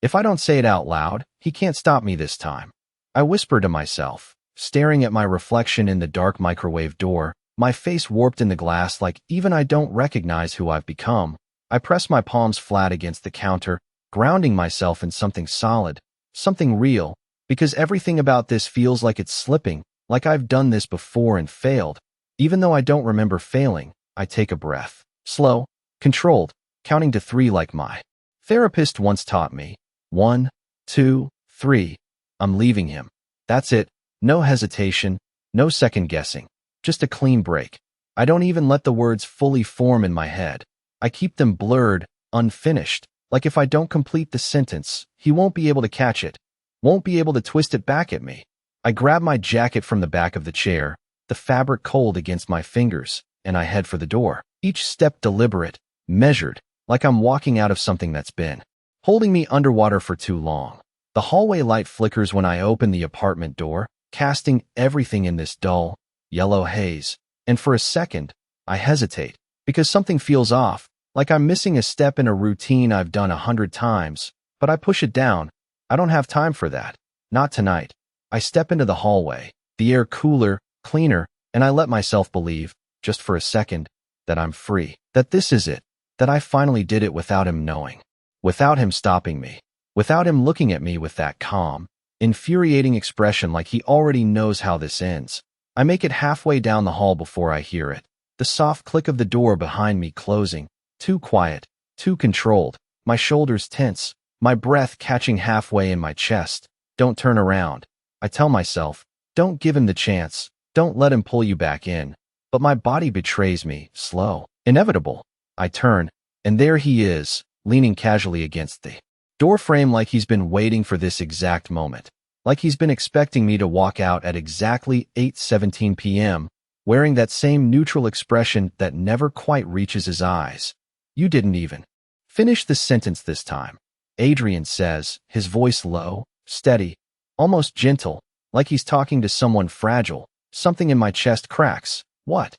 If I don't say it out loud, he can't stop me this time. I whisper to myself, staring at my reflection in the dark microwave door, my face warped in the glass like even I don't recognize who I've become. I press my palms flat against the counter, grounding myself in something solid, something real, because everything about this feels like it's slipping, like I've done this before and failed. Even though I don't remember failing, I take a breath. Slow, controlled, counting to 3 like my therapist once taught me. 1, 2, 3. I'm leaving him. That's it. No hesitation, no second guessing. Just a clean break. I don't even let the words fully form in my head. I keep them blurred, unfinished, like if I don't complete the sentence, he won't be able to catch it, won't be able to twist it back at me. I grab my jacket from the back of the chair, the fabric cold against my fingers, and I head for the door. Each step deliberate, measured, like I'm walking out of something that's been holding me underwater for too long. The hallway light flickers when I open the apartment door, casting everything in this dull, yellow haze. And for a second, I hesitate, because something feels off, like I'm missing a step in a routine I've done 100 times, but I push it down. I don't have time for that. Not tonight. I step into the hallway, the air cooler, cleaner, and I let myself believe, just for a second, that I'm free, that this is it, that I finally did it without him knowing, without him stopping me, without him looking at me with that calm, infuriating expression like he already knows how this ends. I make it halfway down the hall before I hear it, the soft click of the door behind me closing, too quiet, too controlled, my shoulders tense, my breath catching halfway in my chest. Don't turn around. I tell myself, don't give him the chance, don't let him pull you back in. But my body betrays me, slow, inevitable. I turn, and there he is, leaning casually against the door frame like he's been waiting for this exact moment, like he's been expecting me to walk out at exactly 8:17 p.m., wearing that same neutral expression that never quite reaches his eyes. You didn't even finish the sentence this time, Adrian says, his voice low, steady, almost gentle, like he's talking to someone fragile. Something in my chest cracks. What?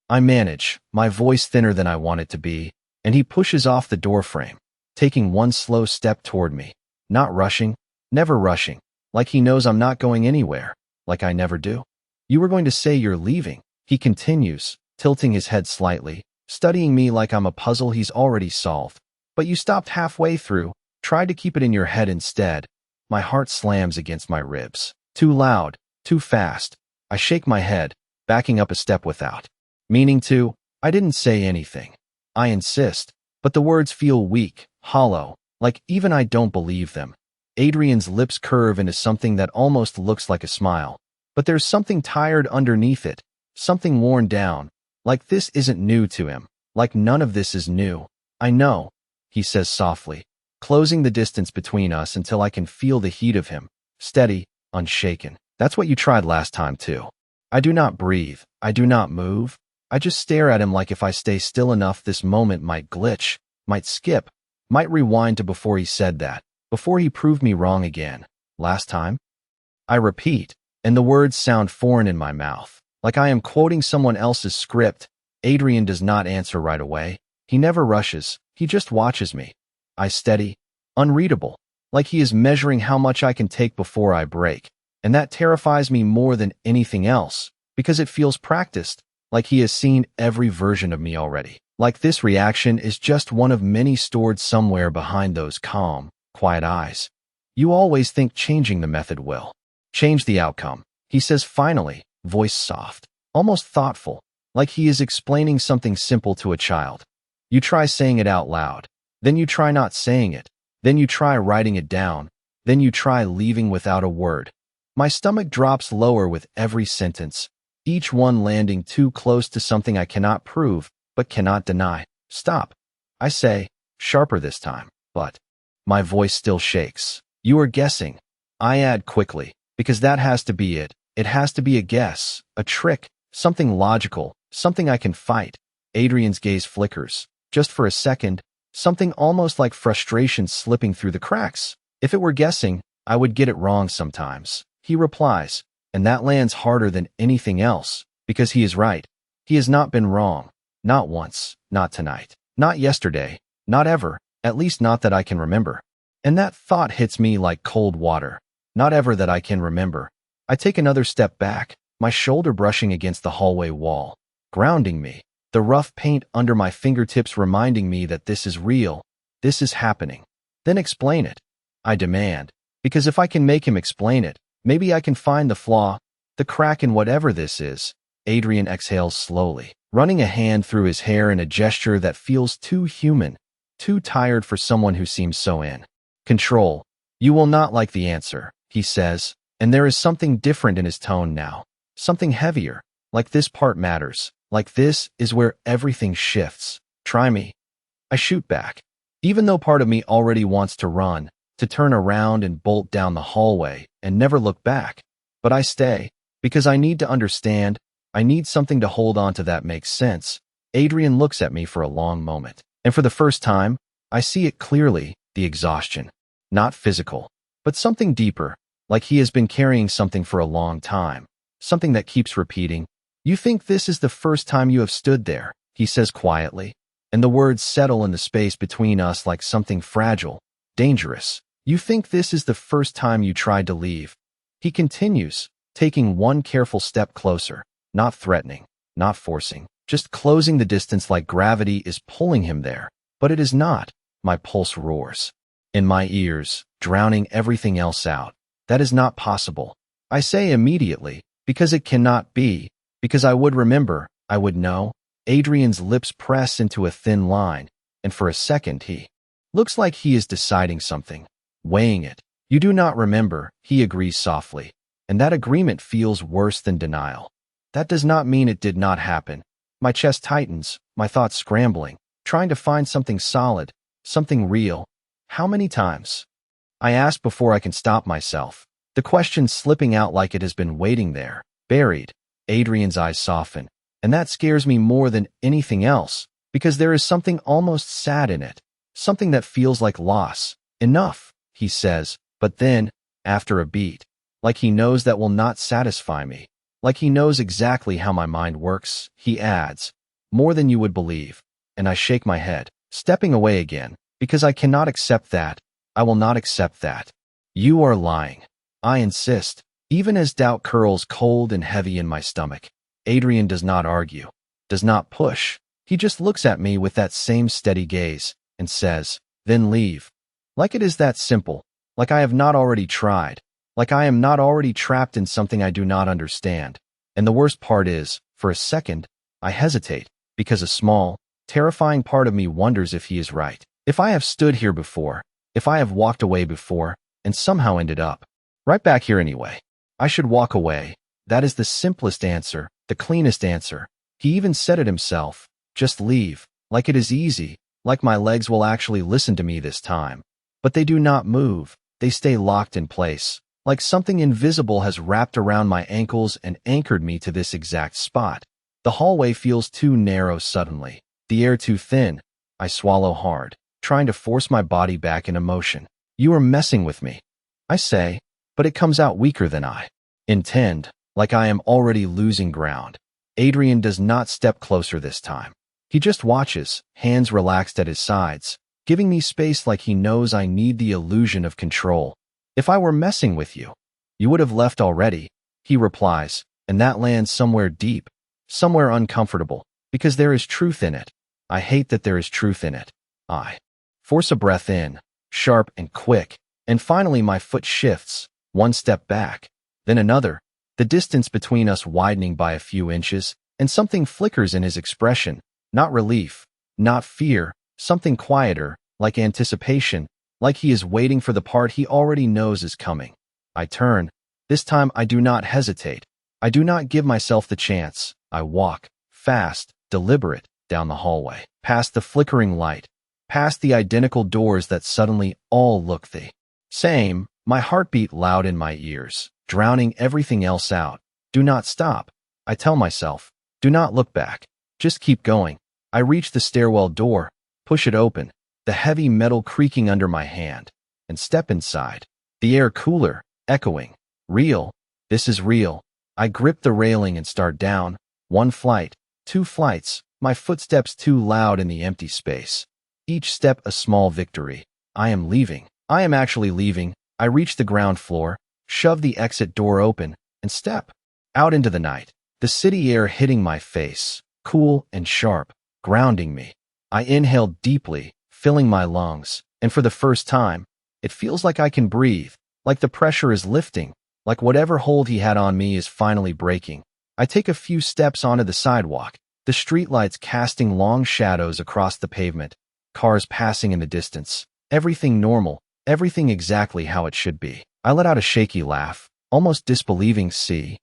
I manage, my voice thinner than I want it to be, and he pushes off the doorframe, taking one slow step toward me. Not rushing, never rushing, like he knows I'm not going anywhere, like I never do. You were going to say you're leaving, he continues, tilting his head slightly, studying me like I'm a puzzle he's already solved. But you stopped halfway through, tried to keep it in your head instead. My heart slams against my ribs. Too loud, too fast. I shake my head, backing up a step without meaning to. I didn't say anything. I insist, but the words feel weak, hollow, like even I don't believe them. Adrian's lips curve into something that almost looks like a smile, but there's something tired underneath it, something worn down, like this isn't new to him, like none of this is new. I know, he says softly, closing the distance between us until I can feel the heat of him, steady, unshaken. That's what you tried last time too. I do not breathe. I do not move. I just stare at him like if I stay still enough this moment might glitch, might skip, might rewind to before he said that, before he proved me wrong again. Last time? I repeat, and the words sound foreign in my mouth, like I am quoting someone else's script. Adrian does not answer right away. He never rushes. He just watches me. I steady, unreadable, like he is measuring how much I can take before I break. And that terrifies me more than anything else, because it feels practiced, like he has seen every version of me already. Like this reaction is just one of many stored somewhere behind those calm, quiet eyes. You always think changing the method will change the outcome, he says finally, voice soft, almost thoughtful, like he is explaining something simple to a child. You try saying it out loud, then you try not saying it, then you try writing it down, then you try leaving without a word. My stomach drops lower with every sentence, each one landing too close to something I cannot prove, but cannot deny. Stop, I say, sharper this time, but my voice still shakes. You are guessing, I add quickly, because that has to be it. It has to be a guess, a trick, something logical, something I can fight. Adrian's gaze flickers, just for a second, something almost like frustration slipping through the cracks. If it were guessing, I would get it wrong sometimes, he replies, and that lands harder than anything else, because he is right. He has not been wrong. Not once, not tonight, not yesterday, not ever, at least not that I can remember. And that thought hits me like cold water. Not ever that I can remember. I take another step back, my shoulder brushing against the hallway wall, grounding me, the rough paint under my fingertips reminding me that this is real, this is happening. Then explain it, I demand, because if I can make him explain it, maybe I can find the flaw, the crack in whatever this is. Adrian exhales slowly, running a hand through his hair in a gesture that feels too human, too tired for someone who seems so in control. You will not like the answer, he says, and there is something different in his tone now, something heavier, like this part matters, like this is where everything shifts. Try me. I shoot back, even though part of me already wants to run, to turn around and bolt down the hallway and never look back. But I stay, because I need to understand, I need something to hold on to that makes sense. Adrian looks at me for a long moment, and for the first time, I see it clearly, the exhaustion. Not physical, but something deeper, like he has been carrying something for a long time, something that keeps repeating. You think this is the first time you have stood there, he says quietly, and the words settle in the space between us like something fragile, dangerous. You think this is the first time you tried to leave. He continues, taking one careful step closer, not threatening, not forcing, just closing the distance like gravity is pulling him there. But it is not. My pulse roars in my ears, drowning everything else out. That is not possible. I say immediately, because it cannot be, because I would remember, I would know. Adrian's lips press into a thin line, and for a second he looks like he is deciding something, weighing it. You do not remember, he agrees softly, and that agreement feels worse than denial. That does not mean it did not happen. My chest tightens, my thoughts scrambling, trying to find something solid, something real. How many times? I ask before I can stop myself, the question slipping out like it has been waiting there, buried. Adrian's eyes soften, and that scares me more than anything else, because there is something almost sad in it, something that feels like loss. Enough, he says, but then, after a beat, like he knows that will not satisfy me, like he knows exactly how my mind works, he adds, more than you would believe. And I shake my head, stepping away again, because I cannot accept that. I will not accept that. You are lying. I insist, even as doubt curls cold and heavy in my stomach. Adrian does not argue, does not push. He just looks at me with that same steady gaze and says, then leave. Like it is that simple, like I have not already tried, like I am not already trapped in something I do not understand. And the worst part is, for a second, I hesitate, because a small, terrifying part of me wonders if he is right. If I have stood here before, if I have walked away before, and somehow ended up right back here anyway. I should walk away. That is the simplest answer, the cleanest answer. He even said it himself. Just leave. Like it is easy, like my legs will actually listen to me this time. But they do not move. They stay locked in place, like something invisible has wrapped around my ankles and anchored me to this exact spot. The hallway feels too narrow suddenly, the air too thin. I swallow hard, trying to force my body back into motion. You are messing with me, I say, but it comes out weaker than I intend, like I am already losing ground. Adrian does not step closer this time. He just watches, hands relaxed at his sides, giving me space like he knows I need the illusion of control. If I were messing with you, you would have left already, he replies, and that lands somewhere deep, somewhere uncomfortable, because there is truth in it. I hate that there is truth in it. I force a breath in, sharp and quick, and finally my foot shifts, one step back, then another, the distance between us widening by a few inches, and something flickers in his expression, not relief, not fear, something quieter, like anticipation, like he is waiting for the part he already knows is coming. I turn. This time I do not hesitate. I do not give myself the chance. I walk, fast, deliberate, down the hallway, past the flickering light, past the identical doors that suddenly all look the same, my heartbeat loud in my ears, drowning everything else out. Do not stop, I tell myself. Do not look back. Just keep going. I reach the stairwell door, push it open, the heavy metal creaking under my hand, and step inside. The air cooler, echoing. Real. This is real. I grip the railing and start down. One flight, two flights, my footsteps too loud in the empty space. Each step a small victory. I am leaving. I am actually leaving. I reach the ground floor, shove the exit door open, and step out into the night. The city air hitting my face, cool and sharp, grounding me. I inhale deeply, filling my lungs, and for the first time, it feels like I can breathe, like the pressure is lifting, like whatever hold he had on me is finally breaking. I take a few steps onto the sidewalk, the streetlights casting long shadows across the pavement, cars passing in the distance. Everything normal, everything exactly how it should be. I let out a shaky laugh, almost disbelieving. See?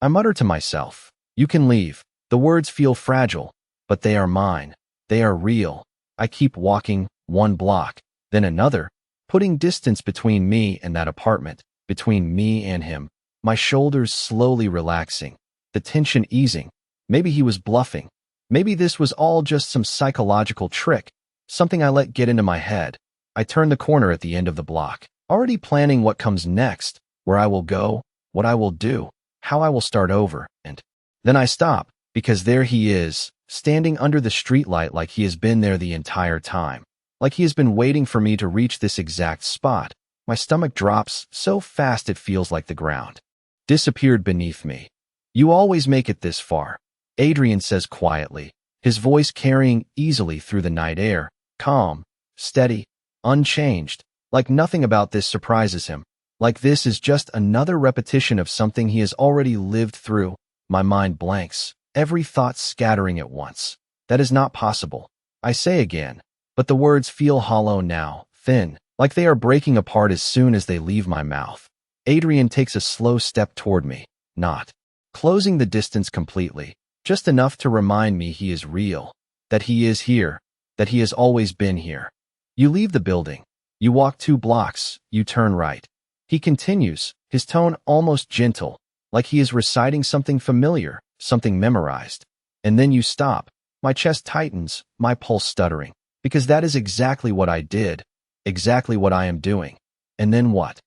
I mutter to myself, you can leave. The words feel fragile, but they are mine. They are real. I keep walking, one block, then another, putting distance between me and that apartment, between me and him, my shoulders slowly relaxing, the tension easing. Maybe he was bluffing. Maybe this was all just some psychological trick, something I let get into my head. I turn the corner at the end of the block, already planning what comes next, where I will go, what I will do, how I will start over, and then I stop, because there he is, standing under the streetlight like he has been there the entire time, like he has been waiting for me to reach this exact spot. My stomach drops so fast it feels like the ground disappeared beneath me. You always make it this far, Adrian says quietly, his voice carrying easily through the night air, calm, steady, unchanged, like nothing about this surprises him, like this is just another repetition of something he has already lived through. My mind blanks, every thought scattering at once. That is not possible, I say again, but the words feel hollow now, thin, like they are breaking apart as soon as they leave my mouth. Adrian takes a slow step toward me, not closing the distance completely, just enough to remind me he is real, that he is here, that he has always been here. You leave the building. You walk 2 blocks, you turn right. He continues, his tone almost gentle, like he is reciting something familiar, something memorized. And then you stop. My chest tightens, my pulse stuttering, because that is exactly what I did, exactly what I am doing. And then what?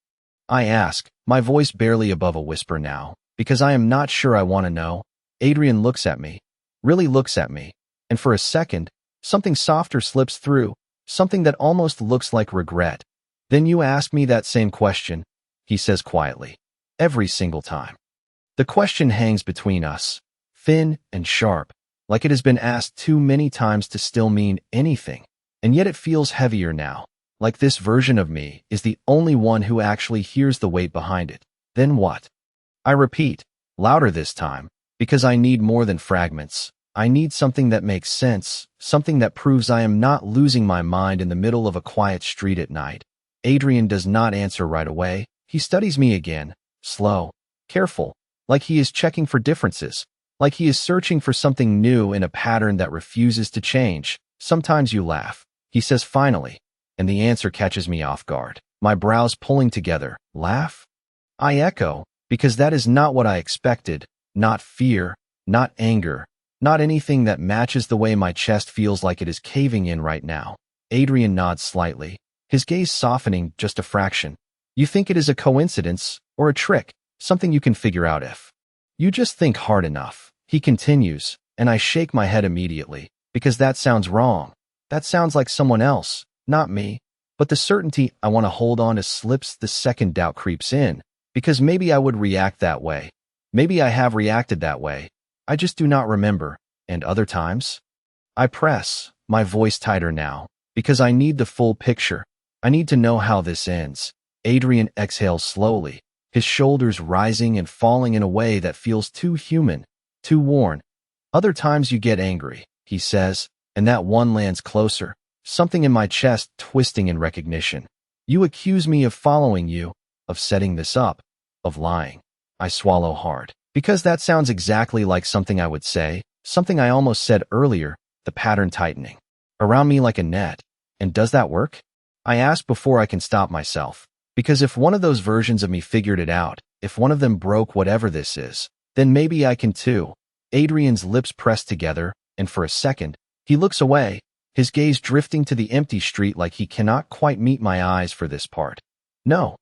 I ask, my voice barely above a whisper now, because I am not sure I want to know. Adrian looks at me, really looks at me, and for a second, something softer slips through, something that almost looks like regret. Then you ask me that same question, he says quietly, every single time. The question hangs between us, thin and sharp, like it has been asked too many times to still mean anything, and yet it feels heavier now, like this version of me is the only one who actually hears the weight behind it. Then what? I repeat, louder this time, because I need more than fragments. I need something that makes sense, something that proves I am not losing my mind in the middle of a quiet street at night. Adrian does not answer right away. He studies me again, slow, careful, like he is checking for differences, like he is searching for something new in a pattern that refuses to change. Sometimes you laugh, he says finally, and the answer catches me off guard, my brows pulling together. Laugh? I echo, because that is not what I expected, not fear, not anger, not anything that matches the way my chest feels like it is caving in right now. Adrian nods slightly, his gaze softening just a fraction. You think it is a coincidence, or a trick, something you can figure out if you just think hard enough. He continues, and I shake my head immediately, because that sounds wrong. That sounds like someone else, not me. But the certainty I want to hold on to slips. The second doubt creeps in, because maybe I would react that way. Maybe I have reacted that way. I just do not remember. And other times? I press, my voice tighter now, because I need the full picture. I need to know how this ends. Adrian exhales slowly, his shoulders rising and falling in a way that feels too human, too worn. Other times you get angry, he says, and that one lands closer, something in my chest twisting in recognition. You accuse me of following you, of setting this up, of lying. I swallow hard, because that sounds exactly like something I would say, something I almost said earlier, the pattern tightening around me like a net. And does that work? I ask before I can stop myself, because if one of those versions of me figured it out, if one of them broke whatever this is, then maybe I can too. Adrian's lips press together, and for a second, he looks away, his gaze drifting to the empty street like he cannot quite meet my eyes for this part. No,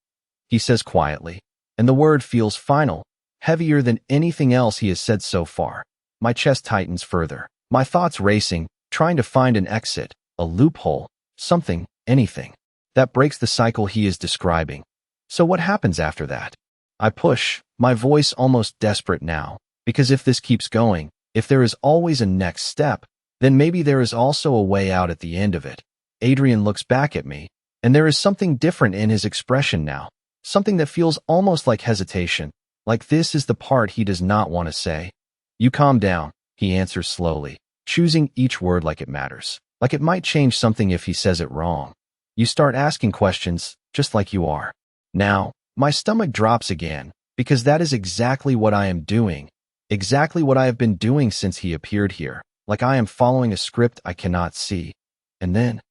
he says quietly, and the word feels final, heavier than anything else he has said so far. My chest tightens further, my thoughts racing, trying to find an exit, a loophole, something, anything. That breaks the cycle he is describing. So what happens after that? I push, my voice almost desperate now, because if this keeps going, if there is always a next step, then maybe there is also a way out at the end of it. Adrian looks back at me, and there is something different in his expression now, something that feels almost like hesitation, like this is the part he does not want to say. You calm down, he answers slowly, choosing each word like it matters, like it might change something if he says it wrong. You start asking questions, just like you are. Now, my stomach drops again, because that is exactly what I am doing, exactly what I have been doing since he appeared here, like I am following a script I cannot see. And then,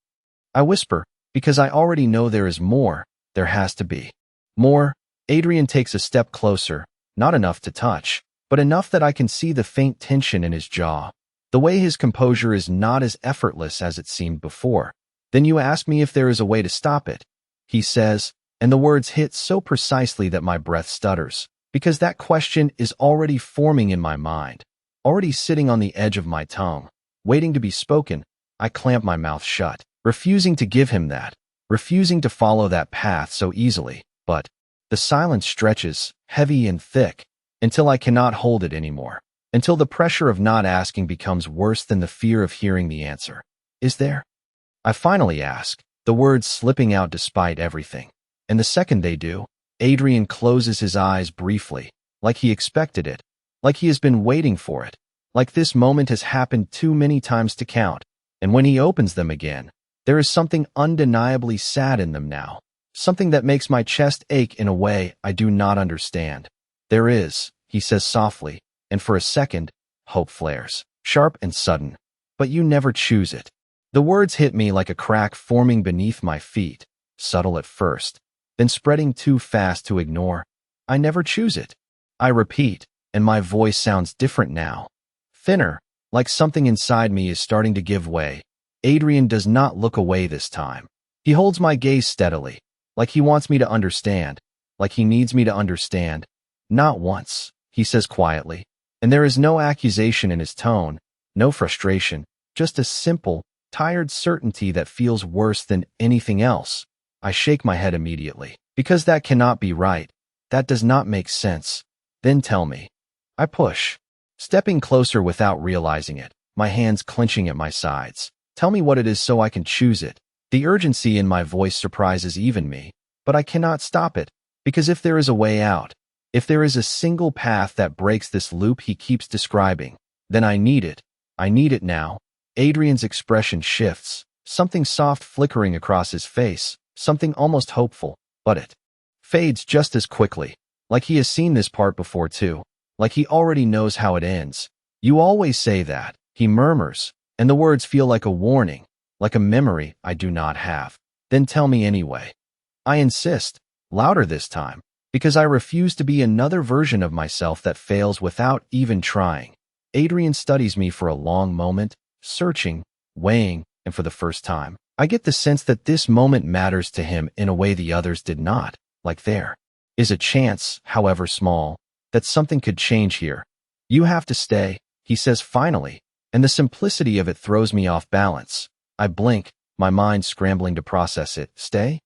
I whisper, because I already know there is more, there has to be. More. Adrian takes a step closer, not enough to touch, but enough that I can see the faint tension in his jaw. The way his composure is not as effortless as it seemed before. Then you ask me if there is a way to stop it, he says, and the words hit so precisely that my breath stutters, because that question is already forming in my mind, already sitting on the edge of my tongue, waiting to be spoken. I clamp my mouth shut, refusing to give him that, refusing to follow that path so easily, but the silence stretches, heavy and thick, until I cannot hold it anymore, until the pressure of not asking becomes worse than the fear of hearing the answer. Is there? I finally ask, the words slipping out despite everything. And the second they do, Adrian closes his eyes briefly, like he expected it, like he has been waiting for it, like this moment has happened too many times to count. And when he opens them again, there is something undeniably sad in them now, something that makes my chest ache in a way I do not understand. There is, he says softly, and for a second, hope flares, sharp and sudden. But you never choose it. The words hit me like a crack forming beneath my feet, subtle at first, then spreading too fast to ignore. I never choose it. I repeat, and my voice sounds different now. Thinner, like something inside me is starting to give way. Adrian does not look away this time. He holds my gaze steadily, like he wants me to understand, like he needs me to understand. Not once, he says quietly, and there is no accusation in his tone, no frustration, just a simple, tired certainty that feels worse than anything else. I shake my head immediately, because that cannot be right. That does not make sense. Then tell me. I push, stepping closer without realizing it, my hands clenching at my sides. Tell me what it is so I can choose it. The urgency in my voice surprises even me, but I cannot stop it, because if there is a way out, if there is a single path that breaks this loop he keeps describing, then I need it. I need it now. Adrian's expression shifts, something soft flickering across his face, something almost hopeful, but it fades just as quickly, like he has seen this part before too, like he already knows how it ends. You always say that, he murmurs, and the words feel like a warning, like a memory I do not have. Then tell me anyway. I insist, louder this time, because I refuse to be another version of myself that fails without even trying. Adrian studies me for a long moment, searching, weighing, and for the first time, I get the sense that this moment matters to him in a way the others did not, like there is a chance, however small, that something could change here. You have to stay, he says finally, and the simplicity of it throws me off balance. I blink, my mind scrambling to process it. Stay?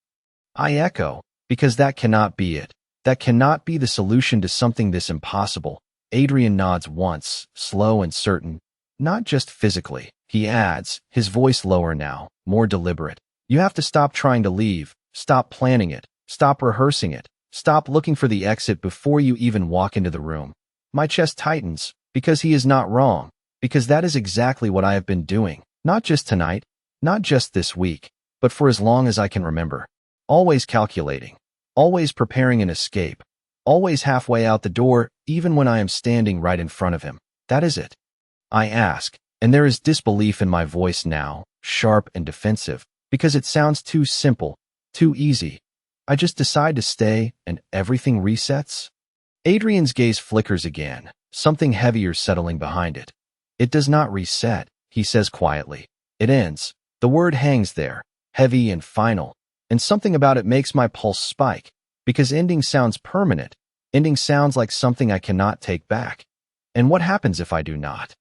I echo, because that cannot be it. That cannot be the solution to something this impossible. Adrian nods once, slow and certain. Not just physically, he adds, his voice lower now, more deliberate. You have to stop trying to leave, stop planning it, stop rehearsing it, stop looking for the exit before you even walk into the room. My chest tightens, because he is not wrong, because that is exactly what I have been doing, not just tonight, not just this week, but for as long as I can remember. Always calculating, always preparing an escape, always halfway out the door, even when I am standing right in front of him. That is it. I ask, and there is disbelief in my voice now, sharp and defensive, because it sounds too simple, too easy. I just decide to stay, and everything resets? Adrian's gaze flickers again, something heavier settling behind it. It does not reset, he says quietly. It ends. The word hangs there, heavy and final, and something about it makes my pulse spike, because ending sounds permanent. Ending sounds like something I cannot take back. And what happens if I do not?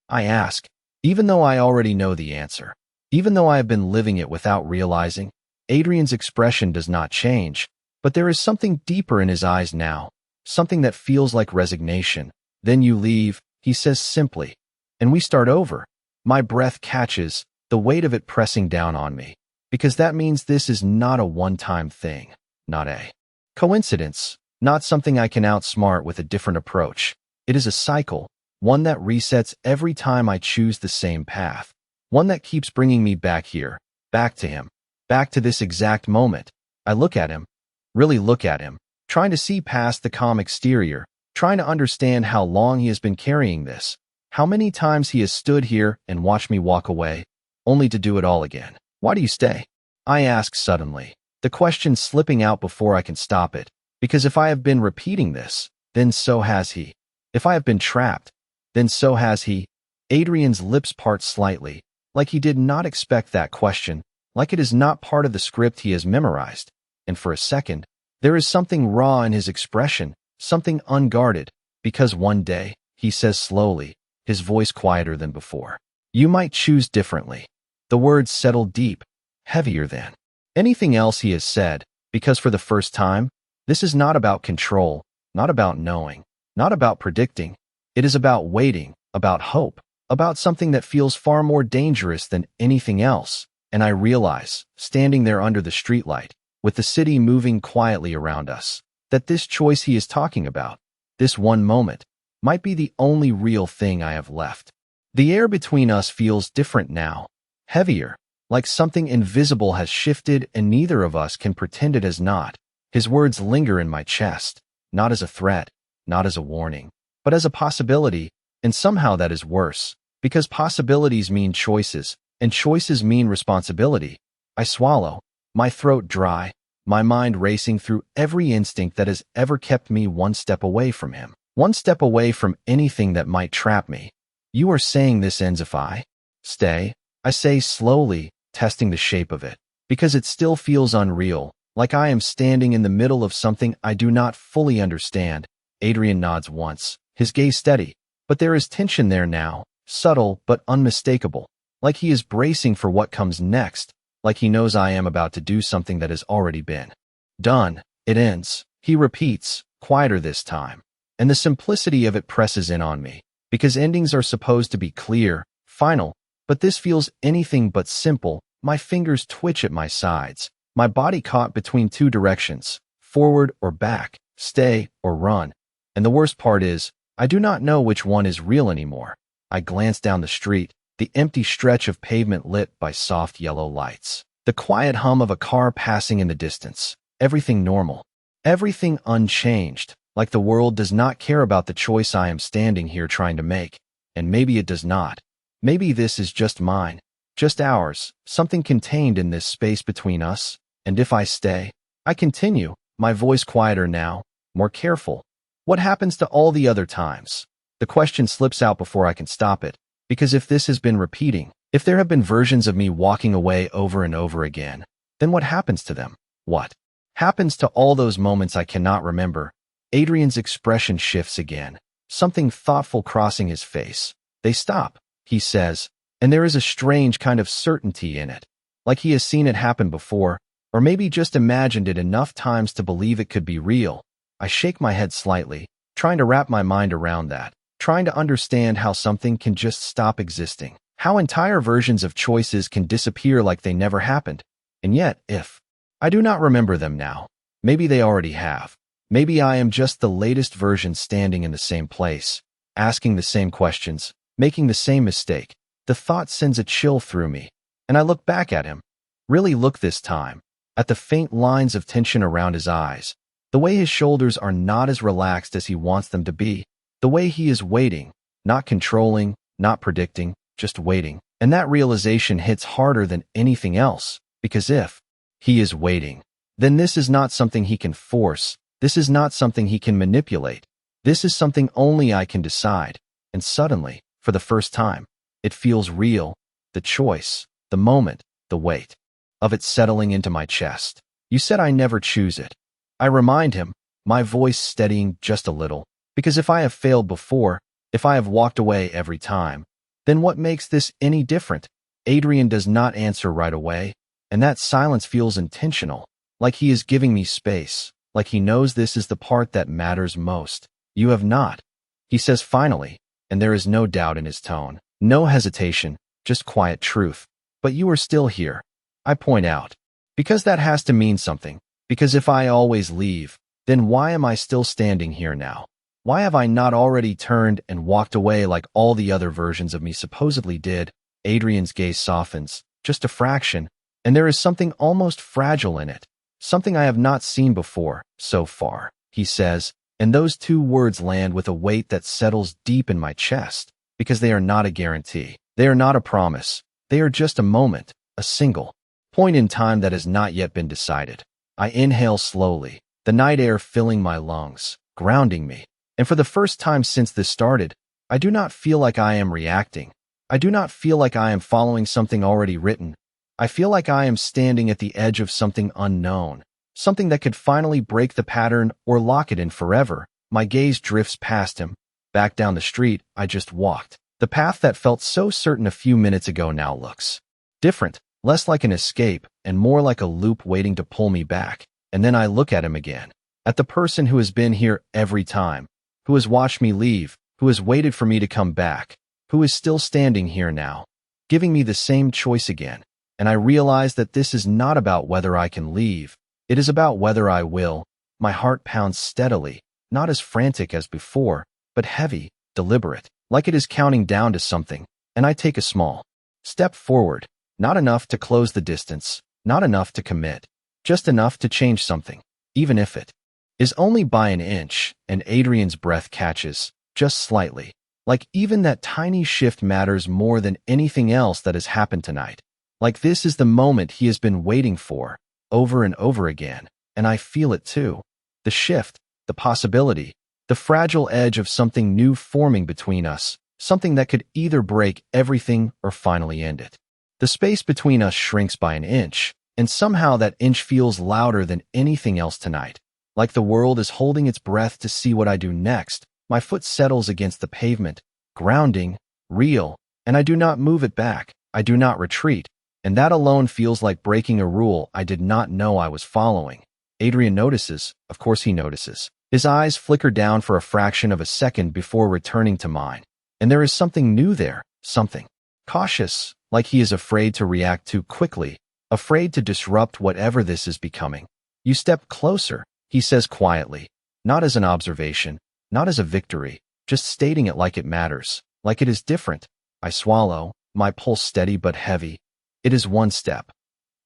I ask, even though I already know the answer, even though I have been living it without realizing. Adrian's expression does not change, but there is something deeper in his eyes now, something that feels like resignation. Then you leave, he says simply, and we start over. My breath catches, the weight of it pressing down on me, because that means this is not a one-time thing, not a coincidence, not something I can outsmart with a different approach. It is a cycle, one that resets every time I choose the same path, one that keeps bringing me back here, back to him, back to this exact moment. I look at him, really look at him, trying to see past the calm exterior, trying to understand how long he has been carrying this, how many times he has stood here and watched me walk away, only to do it all again. Why do you stay? I ask suddenly, the question slipping out before I can stop it, because if I have been repeating this, then so has he. If I have been trapped, then so has he. Adrian's lips part slightly, like he did not expect that question, like it is not part of the script he has memorized. And for a second, there is something raw in his expression, something unguarded, because one day, he says slowly, his voice quieter than before, you might choose differently. The words settle deep, heavier than anything else he has said, because for the first time, this is not about control, not about knowing, not about predicting. It is about waiting, about hope, about something that feels far more dangerous than anything else. And I realize, standing there under the streetlight, with the city moving quietly around us, that this choice he is talking about, this one moment, might be the only real thing I have left. The air between us feels different now, heavier, like something invisible has shifted and neither of us can pretend it has not. His words linger in my chest, not as a threat, not as a warning, but as a possibility, and somehow that is worse, because possibilities mean choices, and choices mean responsibility. I swallow, my throat dry, my mind racing through every instinct that has ever kept me one step away from him, one step away from anything that might trap me. You are saying this ends if I stay? I say slowly, testing the shape of it, because it still feels unreal, like I am standing in the middle of something I do not fully understand. Adrian nods once, his gaze steady, but there is tension there now, subtle but unmistakable, like he is bracing for what comes next, like he knows I am about to do something that has already been done. It ends, he repeats, quieter this time, and the simplicity of it presses in on me, because endings are supposed to be clear, final, but this feels anything but simple. My fingers twitch at my sides, my body caught between two directions, forward or back, stay or run. And the worst part is, I do not know which one is real anymore. I glance down the street, the empty stretch of pavement lit by soft yellow lights, the quiet hum of a car passing in the distance, everything normal, everything unchanged, like the world does not care about the choice I am standing here trying to make. And maybe it does not. Maybe this is just mine, just ours, something contained in this space between us. And if I stay, I continue, my voice quieter now, more careful. What happens to all the other times? The question slips out before I can stop it, because if this has been repeating, if there have been versions of me walking away over and over again, then what happens to them? What happens to all those moments I cannot remember? Adrian's expression shifts again, something thoughtful crossing his face. They stop, he says, and there is a strange kind of certainty in it, like he has seen it happen before, or maybe just imagined it enough times to believe it could be real. I shake my head slightly, trying to wrap my mind around that, trying to understand how something can just stop existing, how entire versions of choices can disappear like they never happened. And yet, if I do not remember them now, maybe they already have. Maybe I am just the latest version standing in the same place, asking the same questions, making the same mistake. The thought sends a chill through me, and I look back at him, really look this time, at the faint lines of tension around his eyes, the way his shoulders are not as relaxed as he wants them to be, the way he is waiting, not controlling, not predicting, just waiting. And that realization hits harder than anything else, because if he is waiting, then this is not something he can force, this is not something he can manipulate, this is something only I can decide. And suddenly, for the first time, it feels real, the choice, the moment, the weight of it settling into my chest. You said I never choose it. I remind him, my voice steadying just a little, because if I have failed before, if I have walked away every time, then what makes this any different? Adrian does not answer right away, And that silence feels intentional, like he is giving me space, like he knows this is the part that matters most. You have not, he says finally, and there is no doubt in his tone, no hesitation, just quiet truth. But you are still here, I point out. Because that has to mean something. Because if I always leave, then why am I still standing here now? Why have I not already turned and walked away like all the other versions of me supposedly did? Adrian's gaze softens, just a fraction, and there is something almost fragile in it. Something I have not seen before, so far, he says, and those two words land with a weight that settles deep in my chest, because they are not a guarantee. They are not a promise. They are just a moment, a single point in time that has not yet been decided. I inhale slowly, the night air filling my lungs, grounding me. And for the first time since this started, I do not feel like I am reacting. I do not feel like I am following something already written. I feel like I am standing at the edge of something unknown, something that could finally break the pattern or lock it in forever. My gaze drifts past him, back down the street I just walked. The path that felt so certain a few minutes ago now looks different, less like an escape and more like a loop waiting to pull me back. And then I look at him again, at the person who has been here every time, who has watched me leave, who has waited for me to come back, who is still standing here now, giving me the same choice again. And I realize that this is not about whether I can leave. It is about whether I will. My heart pounds steadily, not as frantic as before, but heavy, deliberate, like it is counting down to something. And I take a small step forward, not enough to close the distance, not enough to commit, just enough to change something, even if it is only by an inch. And Adrian's breath catches, just slightly, like even that tiny shift matters more than anything else that has happened tonight. Like this is the moment he has been waiting for, over and over again, and I feel it too. The shift, the possibility, the fragile edge of something new forming between us, something that could either break everything or finally end it. The space between us shrinks by an inch, and somehow that inch feels louder than anything else tonight. Like the world is holding its breath to see what I do next. My foot settles against the pavement, grounding, real, and I do not move it back. I do not retreat. And that alone feels like breaking a rule I did not know I was following. Adrian notices, of course he notices. His eyes flicker down for a fraction of a second before returning to mine. And there is something new there, something cautious, like he is afraid to react too quickly, afraid to disrupt whatever this is becoming. You step closer, he says quietly, not as an observation, not as a victory, just stating it like it matters, like it is different. I swallow, my pulse steady but heavy. It is one step.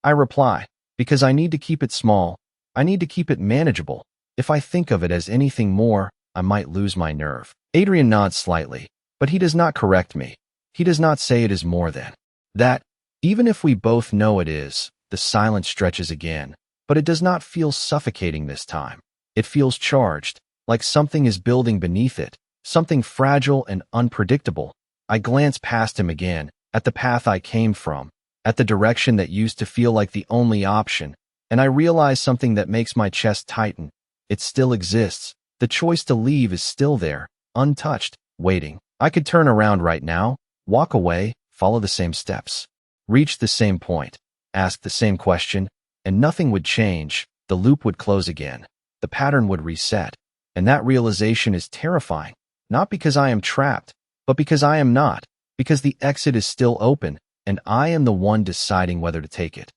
I reply, because I need to keep it small. I need to keep it manageable. If I think of it as anything more, I might lose my nerve. Adrian nods slightly, but he does not correct me. He does not say it is more than that. Even if we both know it is, the silence stretches again, but it does not feel suffocating this time. It feels charged, like something is building beneath it, something fragile and unpredictable. I glance past him again, at the path I came from, at the direction that used to feel like the only option, and I realize something that makes my chest tighten. It still exists. The choice to leave is still there, untouched, waiting. I could turn around right now, walk away, follow the same steps, reach the same point, ask the same question, and nothing would change. The loop would close again. The pattern would reset. And that realization is terrifying, not because I am trapped, but because I am not, because the exit is still open, and I am the one deciding whether to take it.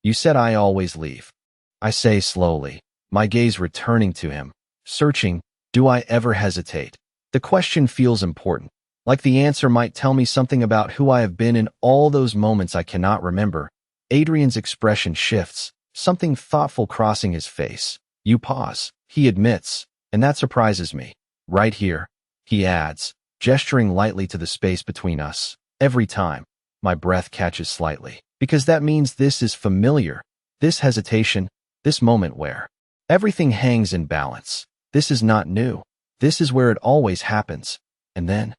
You said I always leave. I say slowly, my gaze returning to him, searching. Do I ever hesitate? The question feels important, like the answer might tell me something about who I have been in all those moments I cannot remember. Adrian's expression shifts, something thoughtful crossing his face. You pause, he admits, and that surprises me. Right here, he adds, gesturing lightly to the space between us. Every time, my breath catches slightly, because that means this is familiar. This hesitation, this moment where everything hangs in balance. This is not new. This is where it always happens. And then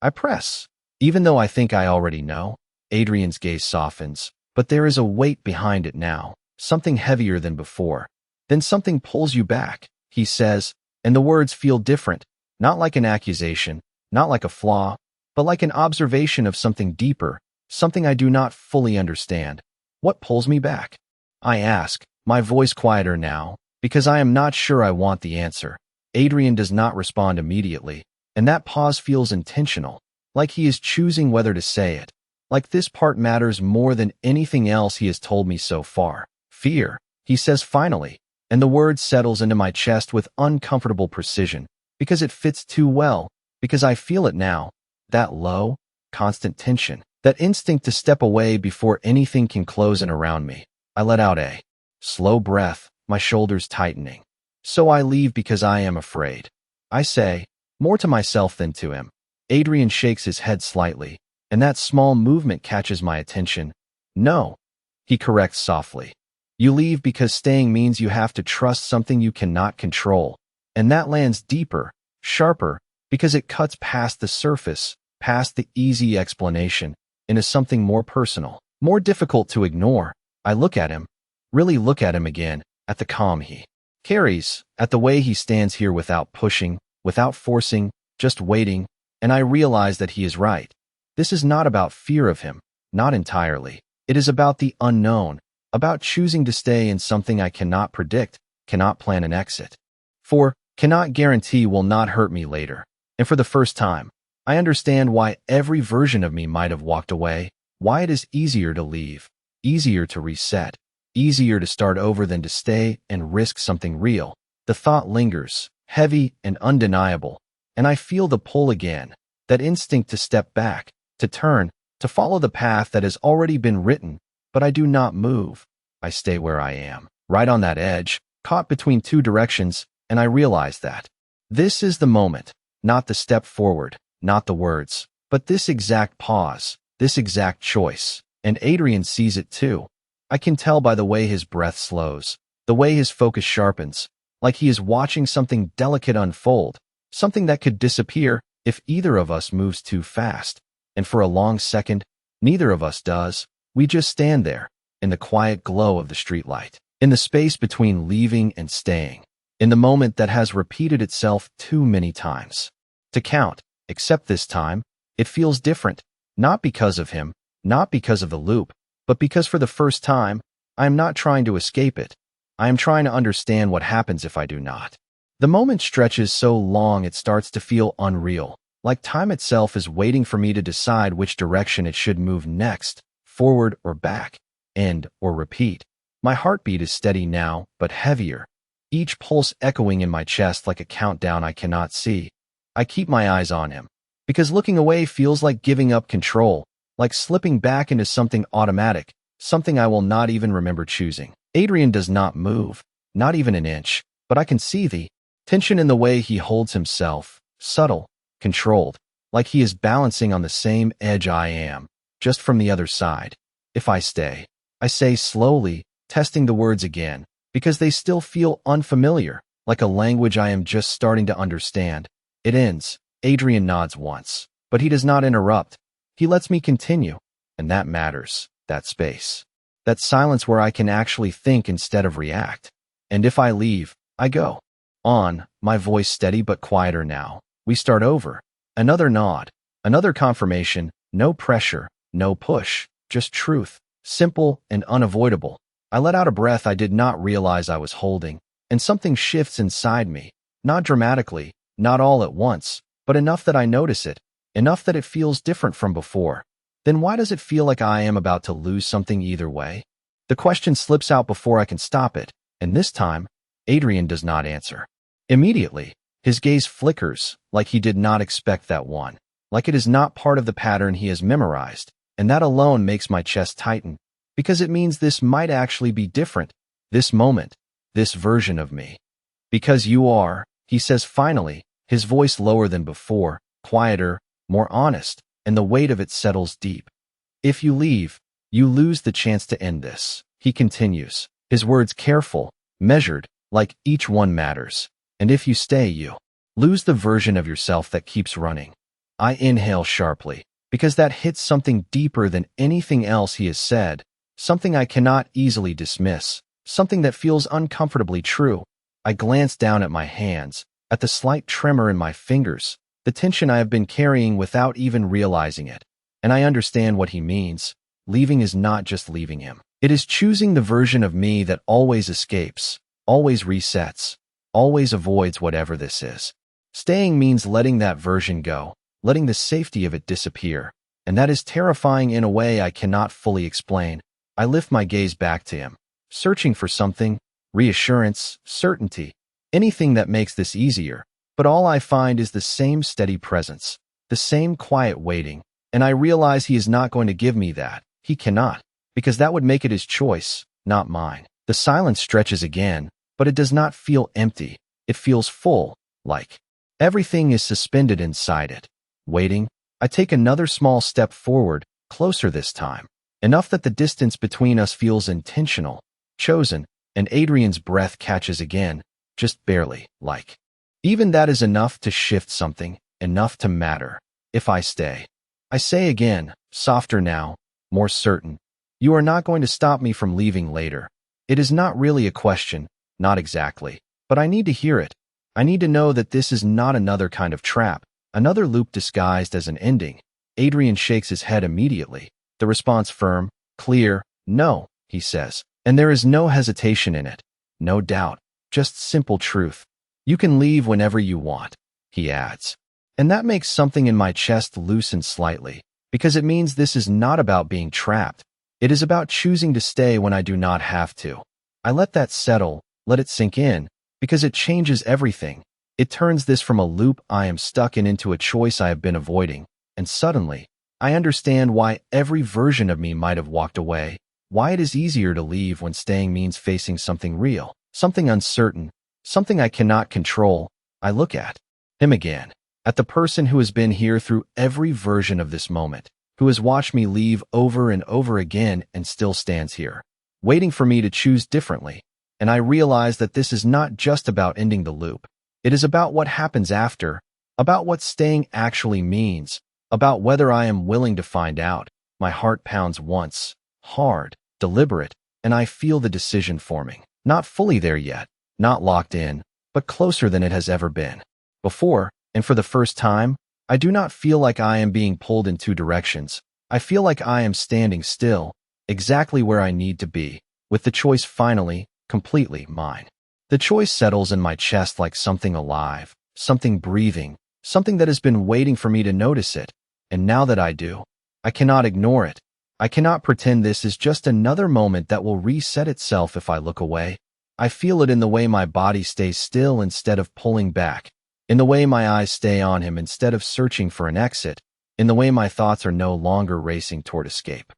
I press. Even though I think I already know, Adrian's gaze softens, but there is a weight behind it now, something heavier than before. Then something pulls you back, he says, and the words feel different, not like an accusation, not like a flaw, but like an observation of something deeper, something I do not fully understand. What pulls me back? I ask, my voice quieter now, because I am not sure I want the answer. Adrian does not respond immediately, and that pause feels intentional, like he is choosing whether to say it. Like this part matters more than anything else he has told me so far. Fear, he says finally, and the word settles into my chest with uncomfortable precision, because it fits too well, because I feel it now, that low, constant tension, that instinct to step away before anything can close in around me. I let out a slow breath, my shoulders tightening. So I leave because I am afraid. I say, more to myself than to him. Adrian shakes his head slightly, and that small movement catches my attention. No, he corrects softly. You leave because staying means you have to trust something you cannot control. And that lands deeper, sharper, because it cuts past the surface, past the easy explanation, into something more personal, more difficult to ignore. I look at him, really look at him again, at the calm he carries, at the way he stands here without pushing, without forcing, just waiting, and I realize that he is right. This is not about fear of him, not entirely. It is about the unknown, about choosing to stay in something I cannot predict, cannot plan an exit for, cannot guarantee will not hurt me later. And for the first time, I understand why every version of me might have walked away, why it is easier to leave, easier to reset, easier to start over than to stay and risk something real. The thought lingers, heavy and undeniable, and I feel the pull again, that instinct to step back, to turn, to follow the path that has already been written, but I do not move. I stay where I am, right on that edge, caught between two directions, and I realize that this is the moment, not the step forward, not the words, but this exact pause, this exact choice. And Adrian sees it too. I can tell by the way his breath slows, the way his focus sharpens, like he is watching something delicate unfold, something that could disappear if either of us moves too fast. And for a long second, neither of us does. We just stand there, in the quiet glow of the streetlight, in the space between leaving and staying, in the moment that has repeated itself too many times to count, except this time, it feels different, not because of him, not because of the loop, but because for the first time, I am not trying to escape it. I am trying to understand what happens if I do not. The moment stretches so long it starts to feel unreal, like time itself is waiting for me to decide which direction it should move next, forward or back, end or repeat. My heartbeat is steady now, but heavier, each pulse echoing in my chest like a countdown I cannot see. I keep my eyes on him, because looking away feels like giving up control, like slipping back into something automatic, something I will not even remember choosing. Adrian does not move, not even an inch, but I can see the tension in the way he holds himself, subtle, controlled, like he is balancing on the same edge I am, just from the other side. If I stay, I say slowly, testing the words again, because they still feel unfamiliar, like a language I am just starting to understand. It ends. Adrian nods once, but he does not interrupt. He lets me continue, and that matters, that space. That silence where I can actually think instead of react. And if I leave, I go on, my voice steady but quieter now. We start over. Another nod, another confirmation, no pressure, no push, just truth, simple and unavoidable. I let out a breath I did not realize I was holding, and something shifts inside me, not dramatically, not all at once, but enough that I notice it, enough that it feels different from before. Then why does it feel like I am about to lose something either way? The question slips out before I can stop it, and this time, Adrian does not answer. Immediately, his gaze flickers, like he did not expect that one, like it is not part of the pattern he has memorized, and that alone makes my chest tighten, because it means this might actually be different, this moment, this version of me. Because you are, he says finally, his voice lower than before, quieter, more honest, and the weight of it settles deep. If you leave, you lose the chance to end this, he continues, his words careful, measured, like each one matters. And if you stay, you lose the version of yourself that keeps running. I inhale sharply, because that hits something deeper than anything else he has said, something I cannot easily dismiss, something that feels uncomfortably true. I glance down at my hands, at the slight tremor in my fingers, the tension I have been carrying without even realizing it. And I understand what he means. Leaving is not just leaving him. It is choosing the version of me that always escapes, always resets, always avoids whatever this is. Staying means letting that version go, letting the safety of it disappear, and that is terrifying in a way I cannot fully explain. I lift my gaze back to him, searching for something, reassurance, certainty, anything that makes this easier, but all I find is the same steady presence, the same quiet waiting, and I realize he is not going to give me that. He cannot, because that would make it his choice, not mine. The silence stretches again, but it does not feel empty. It feels full, like everything is suspended inside it. Waiting, I take another small step forward, closer this time, enough that the distance between us feels intentional, chosen, and Adrian's breath catches again, just barely, like. Even that is enough to shift something, enough to matter. If I stay. I say again, softer now, more certain. You are not going to stop me from leaving later. It is not really a question, not exactly, but I need to hear it. I need to know that this is not another kind of trap, another loop disguised as an ending. Adrian shakes his head immediately. The response firm, clear, no, he says, and there is no hesitation in it. No doubt, just simple truth. You can leave whenever you want, he adds. And that makes something in my chest loosen slightly, because it means this is not about being trapped. It is about choosing to stay when I do not have to. I let that settle, let it sink in, because it changes everything. It turns this from a loop I am stuck in into a choice I have been avoiding, and suddenly, I understand why every version of me might have walked away, why it is easier to leave when staying means facing something real, something uncertain, something I cannot control. I look at him again, at the person who has been here through every version of this moment, who has watched me leave over and over again and still stands here, waiting for me to choose differently. And I realize that this is not just about ending the loop. It is about what happens after, about what staying actually means, about whether I am willing to find out. My heart pounds once, hard, deliberate, and I feel the decision forming. Not fully there yet, not locked in, but closer than it has ever been. Before, and for the first time, I do not feel like I am being pulled in two directions. I feel like I am standing still, exactly where I need to be, with the choice finally, completely mine. The choice settles in my chest like something alive, something breathing, something that has been waiting for me to notice it. And now that I do, I cannot ignore it. I cannot pretend this is just another moment that will reset itself if I look away. I feel it in the way my body stays still instead of pulling back, in the way my eyes stay on him instead of searching for an exit, in the way my thoughts are no longer racing toward escape,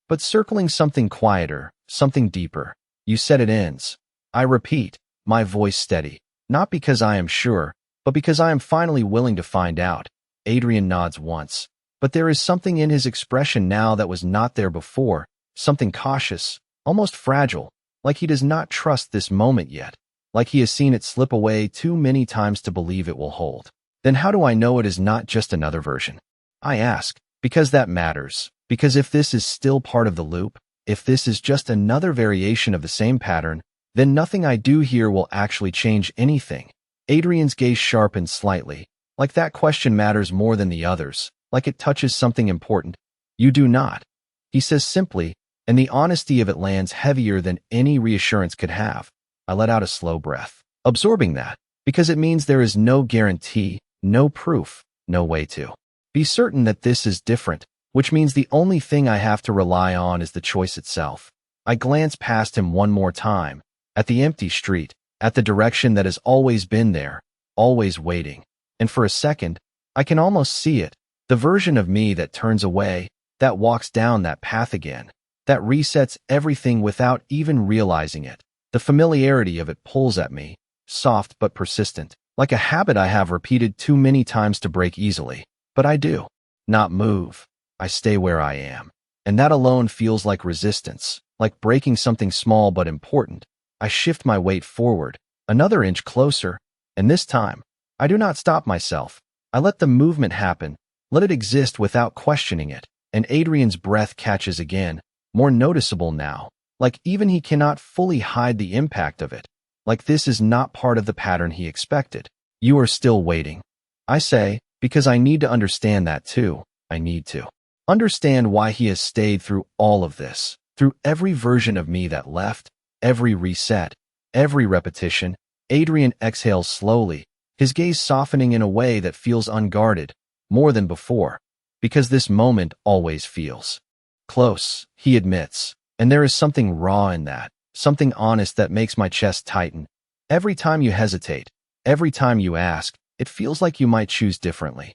but circling something quieter, something deeper. You said it ends. I repeat, my voice steady, not because I am sure, but because I am finally willing to find out. Adrian nods once, but there is something in his expression now that was not there before, something cautious, almost fragile, like he does not trust this moment yet, like he has seen it slip away too many times to believe it will hold. Then how do I know it is not just another version? I ask, because that matters, because if this is still part of the loop, if this is just another variation of the same pattern, then nothing I do here will actually change anything. Adrian's gaze sharpens slightly, like that question matters more than the others, like it touches something important. You do not, he says simply, and the honesty of it lands heavier than any reassurance could have. I let out a slow breath, absorbing that, because it means there is no guarantee, no proof, no way to be certain that this is different, which means the only thing I have to rely on is the choice itself. I glance past him one more time, at the empty street, at the direction that has always been there, always waiting, and for a second, I can almost see it, the version of me that turns away, that walks down that path again, that resets everything without even realizing it. The familiarity of it pulls at me, soft but persistent, like a habit I have repeated too many times to break easily. But I do not move. I stay where I am. And that alone feels like resistance, like breaking something small but important. I shift my weight forward, another inch closer, and this time, I do not stop myself. I let the movement happen, let it exist without questioning it, and Adrian's breath catches again, more noticeable now, like even he cannot fully hide the impact of it, like this is not part of the pattern he expected. You are still waiting, I say, because I need to understand that too. I need to understand why he has stayed through all of this, Through every version of me that left, every reset, every repetition, Adrian exhales slowly, his gaze softening in a way that feels unguarded, more than before, because this moment always feels close, he admits, and there is something raw in that, something honest that makes my chest tighten. Every time you hesitate, every time you ask, it feels like you might choose differently.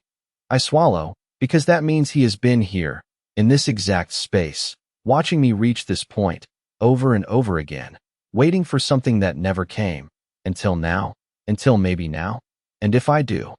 I swallow, because that means he has been here, in this exact space, watching me reach this point, over and over again, waiting for something that never came, until now, until maybe now. And if I do?